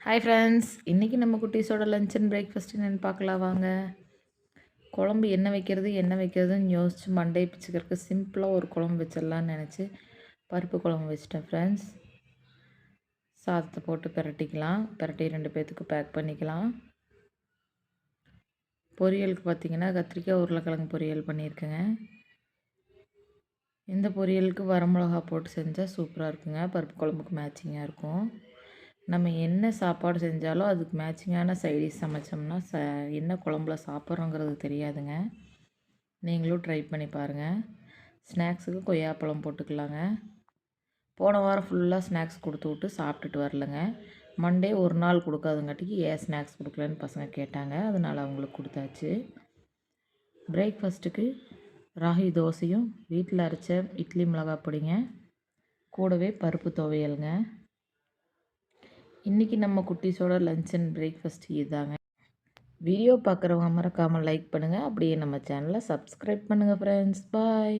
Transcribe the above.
Hi friends, இன்றைக்கி நம்ம குட்டீஸோட lunch and breakfast என்னென்னு பார்க்கலாம் வாங்க. குழம்பு என்ன வைக்கிறதுன்னு யோசிச்சு மண்டை பிச்சுக்கிறதுக்கு சிம்பிளாக ஒரு குழம்பு வச்சிடலான்னு நினச்சி பருப்பு குழம்பு வச்சிட்டேன் ஃப்ரெண்ட்ஸ். சாதத்தை போட்டு பிரட்டி 2 பேர்த்துக்கு பேக் பண்ணிக்கலாம். பொரியலுக்கு பார்த்திங்கன்னா கத்திரிக்காய் உருளைக்கிழங்கு பொரியல் பண்ணியிருக்கேங்க. இந்த பொரியலுக்கு வரமிளகா போட்டு செஞ்சால் சூப்பராக இருக்குங்க. பருப்பு குழம்புக்கு மேட்சிங்காக இருக்கும். நம்ம என்ன சாப்பாடு செஞ்சாலும் அதுக்கு மேட்சிங்கான சைடிஷ் சமைச்சோம்னா என்ன குழம்புல சாப்பிட்றோங்கிறது தெரியாதுங்க. நீங்களும் ட்ரை பண்ணி பாருங்கள். ஸ்நாக்ஸுக்கு கொய்யாப்பழம் போட்டுக்கலாங்க. போன வாரம் ஃபுல்லாக ஸ்நாக்ஸ் கொடுத்து விட்டு சாப்பிட்டுட்டு வரலைங்க. மண்டே ஒரு நாள் கொடுக்காதுங்காட்டிக்கு ஏன் ஸ்நாக்ஸ் கொடுக்கலன்னு பசங்க கேட்டாங்க. அதனால் அவங்களுக்கு கொடுத்தாச்சு. பிரேக்ஃபாஸ்ட்டுக்கு ராகி தோசையும் வீட்டில் அரைச்ச இட்லி மிளகாய் பொடிங்க, கூடவே பருப்பு துவையலுங்க. இன்றைக்கி நம்ம குட்டீஸோட லஞ்ச் அண்ட் பிரேக்ஃபாஸ்ட் இதுதாங்க. வீடியோ பார்க்குறவங்க மறக்காமல் லைக் பண்ணுங்கள். அப்படியே நம்ம சேனலை சப்ஸ்கிரைப் பண்ணுங்கள் ஃப்ரெண்ட்ஸ். பாய்.